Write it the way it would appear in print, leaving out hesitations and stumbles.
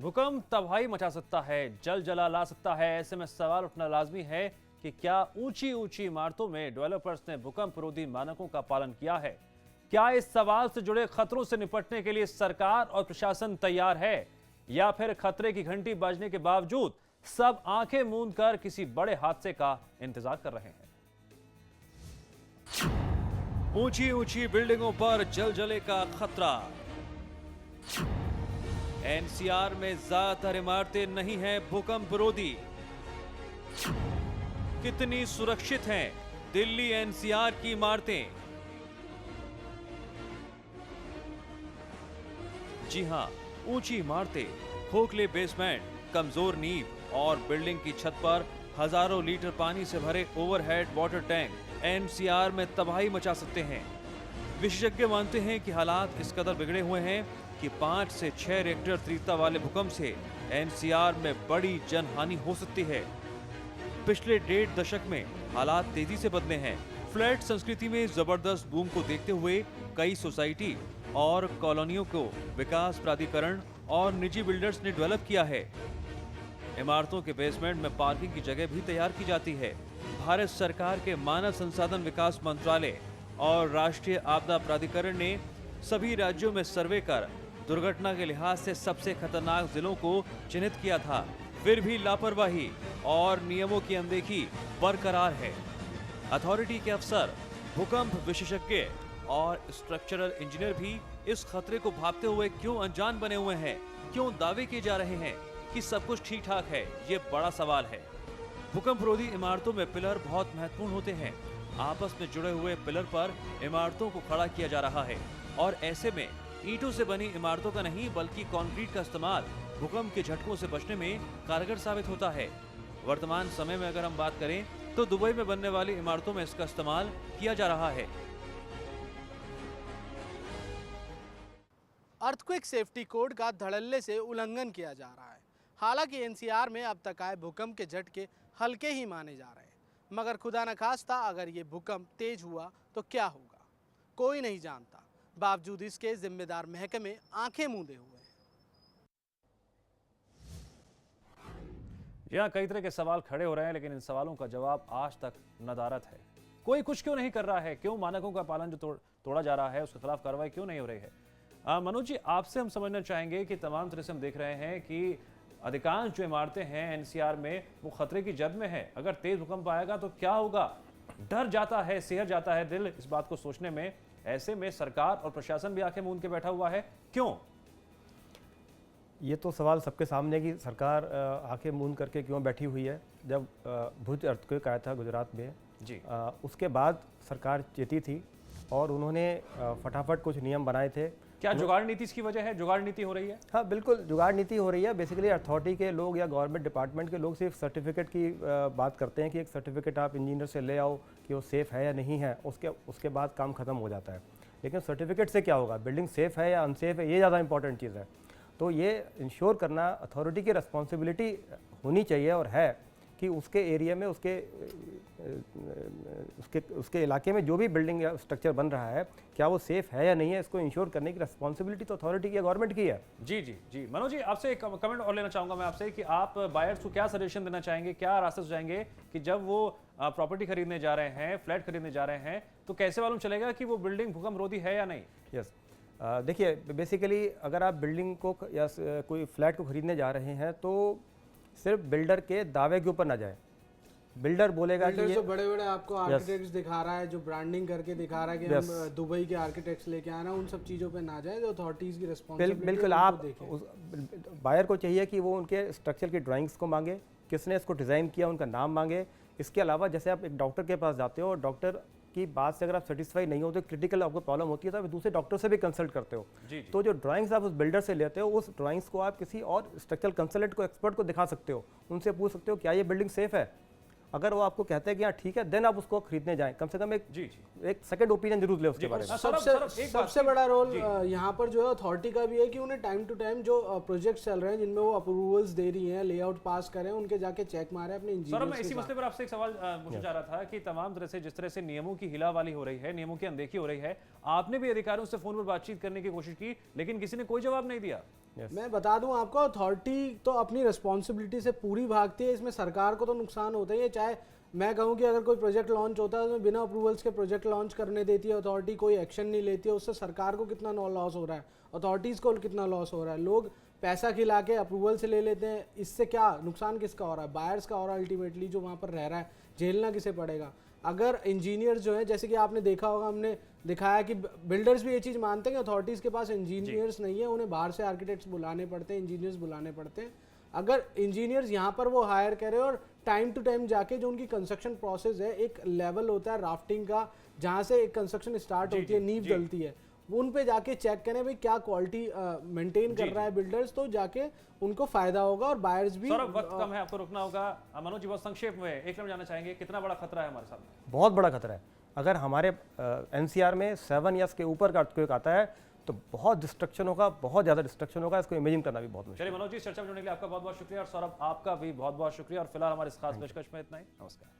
भूकंप तबाही मचा सकता है, जल जला ला सकता है। ऐसे में सवाल उठना लाजमी है कि क्या ऊंची ऊंची इमारतों में डेवलपर्स ने भूकंप रोधी मानकों का पालन किया है? क्या इस सवाल से जुड़े खतरों से निपटने के लिए सरकार और प्रशासन तैयार है, या फिर खतरे की घंटी बजने के बावजूद सब आंखें मूंद कर किसी बड़े हादसे का इंतजार कर रहे हैं? ऊंची ऊंची बिल्डिंगों पर जलजले का खतरा। एनसीआर में ज्यादातर इमारतें नहीं हैं भूकंप रोधी। कितनी सुरक्षित हैं दिल्ली एनसीआर की इमारतें? जी हां, ऊंची इमारतें, खोखले बेसमेंट, कमजोर नींव और बिल्डिंग की छत पर हजारों लीटर पानी से भरे ओवरहेड वाटर टैंक एनसीआर में तबाही मचा सकते हैं। विशेषज्ञ मानते हैं कि हालात इस कदर बिगड़े हुए हैं कि 5 से 6 रिएक्टर तीव्रता वाले भूकंप से एनसीआर में बड़ी जनहानि हो सकती है। पिछले 1.5 दशक में हालात तेजी से बदले हैं। फ्लैट संस्कृति में जबरदस्त बूम को देखते हुए कई सोसाइटी और कॉलोनियों को विकास प्राधिकरण और निजी बिल्डर्स ने डेवलप किया है। इमारतों के बेसमेंट में पार्किंग की जगह भी तैयार की जाती है। भारत सरकार के मानव संसाधन विकास मंत्रालय और राष्ट्रीय आपदा प्राधिकरण ने सभी राज्यों में सर्वे कर दुर्घटना के लिहाज से सबसे खतरनाक जिलों को चिन्हित किया था। फिर भी लापरवाही और नियमों की अनदेखी बरकरार है। अथॉरिटी के अफसर, भूकंप विशेषज्ञ और स्ट्रक्चरल इंजीनियर भी इस खतरे को भांपते हुए क्यों अनजान बने हुए हैं? क्यों दावे किए जा रहे हैं कि सब कुछ ठीक ठाक है? ये बड़ा सवाल है। भूकंप रोधी इमारतों में पिलर बहुत महत्वपूर्ण होते हैं। आपस में जुड़े हुए पिलर पर इमारतों को खड़ा किया जा रहा है और ऐसे में ईंटों से बनी इमारतों का नहीं बल्कि कंक्रीट का इस्तेमाल भूकंप के झटकों से बचने में कारगर साबित होता है। वर्तमान समय में अगर हम बात करें तो दुबई में बनने वाली इमारतों में इसका इस्तेमाल किया जा रहा है। अर्थक्वेक सेफ्टी कोड का धड़ल्ले से उल्लंघन किया जा रहा है। हालांकि एनसीआर में अब तक आए भूकंप के झटके हल्के ही माने जा रहे हैं, मगर खुदा न खास्ता अगर ये भूकंप तेज हुआ तो क्या होगा, कोई नहीं जानता। बावजूद इसके जिम्मेदार महकमे आंखें मूंदे हुए हैं। यहाँ कई तरह के सवाल खड़े हो रहे हैं, लेकिन इन सवालों का जवाब आज तक नदारत है। कोई कुछ क्यों नहीं कर रहा है? क्यों मानकों का पालन जो तोड़ा जा रहा है उसके खिलाफ कार्रवाई क्यों नहीं हो रही है? मनोज जी, आपसे हम समझना चाहेंगे कि तमाम तरह से हम देख रहे हैं कि अधिकांश जो इमारतें हैं एनसीआर में वो खतरे की जद में है। अगर तेज भूकंप आएगा तो क्या होगा? डर जाता है, सिहर जाता है दिल इस बात को सोचने में। ऐसे में सरकार और प्रशासन भी आंखें मूंद के बैठा हुआ है, क्यों? ये तो सवाल सबके सामने कि सरकार आंखें मूंद करके क्यों बैठी हुई है। जब भुज अर्थक्वेक आया था गुजरात में जी, उसके बाद सरकार चेती थी और उन्होंने फटाफट कुछ नियम बनाए थे। क्या जुगाड़ नीति इसकी वजह है? जुगाड़ नीति हो रही है? हाँ, बिल्कुल जुगाड़ नीति हो रही है। बेसिकली अथॉरिटी के लोग या गवर्नमेंट डिपार्टमेंट के लोग सिर्फ सर्टिफिकेट की बात करते हैं कि एक सर्टिफिकेट आप इंजीनियर से ले आओ कि वो सेफ़ है या नहीं है, उसके बाद काम खत्म हो जाता है। लेकिन सर्टिफिकेट से क्या होगा? बिल्डिंग सेफ़ है या अनसेफ है, ये ज़्यादा इंपॉर्टेंट चीज़ है। तो ये इंश्योर करना अथॉरिटी की रिस्पॉन्सिबिलिटी होनी चाहिए और है कि उसके एरिया में उसके इलाके में जो भी बिल्डिंग या स्ट्रक्चर बन रहा है क्या वो सेफ है या नहीं है, इसको इंश्योर करने की रिस्पॉन्सिबिलिटी तो अथॉरिटी की, गवर्नमेंट की है। जी जी जी, मनोज जी, आपसे एक कमेंट और लेना चाहूंगा मैं आपसे कि आप बायर्स को क्या सजेशन देना चाहेंगे, क्या रास्ते सुझाएंगे कि जब वो प्रॉपर्टी खरीदने जा रहे हैं, फ्लैट खरीदने जा रहे हैं, तो कैसे मालूम चलेगा कि वो बिल्डिंग भूकंप रोधी है या नहीं? यस, देखिए बेसिकली अगर आप बिल्डिंग को या कोई फ्लैट को खरीदने जा रहे हैं तो सिर्फ बिल्डर के दावे के ऊपर ना जाए। बिल्डर बोलेगा कि जो बड़े बड़े आपको आर्किटेक्ट्स दिखा रहा है, जो ब्रांडिंग करके दिखा रहा है कि हम दुबई के आर्किटेक्ट्स लेके आना, उन सब चीज़ों पे ना जाए। जो अथॉरिटीज़ की रिस्पॉन्सिबिलिटी बिल्कुल आप बायर को चाहिए कि वो उनके स्ट्रक्चर की ड्राइंग्स को मांगे, किसने इसको डिज़ाइन किया उनका नाम मांगे। इसके अलावा जैसे आप एक डॉक्टर के पास जाते हो और डॉक्टर की बात से अगर आप सेटिस्फाई नहीं हो तो क्रिटिकल आपको प्रॉब्लम होती है तो आप दूसरे डॉक्टर से भी कंसल्ट करते हो। जी। तो जो ड्राइंग्स आप उस बिल्डर से लेते हो, उस ड्राइंग्स को आप किसी और स्ट्रक्चरल कंसल्टेंट को, एक्सपर्ट को दिखा सकते हो। उनसे पूछ सकते हो क्या ये बिल्डिंग सेफ है। अगर वो आपको कहते हैं कि हाँ ठीक है, देन आप उसको खरीदने जाएं। कम से कम एक सेकंड ओपिनियन जरूर ले उसके बारे में। सबसे बड़ा रोल यहाँ पर जो है अथॉरिटी का भी है कि उन्हें टाइम टू टाइम जो प्रोजेक्ट चल रहे हैं जिनमें वो अप्रूवल्स दे रही हैं, लेआउट पास कर रहे हैं, उनके जाके चेक मारे अपने इंजीनियर्स। सर, मैं इसी मसले पर आपसे एक सवाल पूछना चाह रहा था कि तमाम तरह से जिस तरह से नियमों की हिलावाली हो रही है, नियमों की अनदेखी हो रही है, आपने भी अधिकारियों से फोन पर बातचीत करने की कोशिश की लेकिन किसी ने कोई जवाब नहीं दिया। मैं बता दूं आपको, अथॉरिटी तो अपनी रिस्पॉन्सिबिलिटी से पूरी भागती है, इसमें सरकार को तो नुकसान होता ही है। चाहे मैं कहूं कि अगर कोई प्रोजेक्ट लॉन्च होता है तो बिना अप्रूवल्स के प्रोजेक्ट लॉन्च करने देती है अथॉरिटी, कोई एक्शन नहीं लेती है, उससे सरकार को कितना लॉस हो रहा है, अथॉरिटीज़ को कितना लॉस हो रहा है। लोग पैसा खिला के अप्रूवल से ले लेते हैं, इससे क्या नुकसान किसका हो रहा है? बायर्स का हो रहा है अल्टीमेटली, जो वहाँ पर रह रहा है। झेलना किसे पड़ेगा? अगर इंजीनियर्स जो है, जैसे कि आपने देखा होगा, हमने दिखाया कि बिल्डर्स भी ये चीज़ मानते हैं कि अथॉरिटीज़ के पास इंजीनियर्स नहीं है, उन्हें बाहर से आर्किटेक्ट्स बुलाने पड़ते हैं, इंजीनियर्स बुलाने पड़ते हैं। अगर इंजीनियर्स यहाँ पर वो हायर करें और टाइम टू टाइम जाके जो उनकी कंस्ट्रक्शन प्रोसेस है, एक लेवल होता है राफ्टिंग का जहाँ से एक कंस्ट्रक्शन स्टार्ट होती है, नींव डलती है, उन पे जाके चेक करें भाई क्या क्वालिटी मेंटेन कर रहा है बिल्डर्स, तो जाके उनको फायदा होगा और बायर्स भी। सौरभ, वक्त कम है, आपको रुकना होगा। मनोज जी, बहुत संक्षेप में एक मिनट जानना चाहेंगे, कितना बड़ा खतरा है हमारे सामने? बहुत बड़ा खतरा है। अगर हमारे एनसीआर में 7 इयर्स के ऊपर का अर्थक्वेक आता है तो बहुत डिस्ट्रक्शन होगा, बहुत ज़्यादा डिस्ट्रक्शन होगा, इसको इमेजिन करना भी बहुत मुश्किल है। चलिए मनोज जी, इस चर्चा में जुड़ने के लिए आपका बहुत बहुत शुक्रिया, और सौरभ आपका भी बहुत बहुत शुक्रिया। और फिलहाल हमारे इस खास पेशकश में इतना ही। नमस्कार।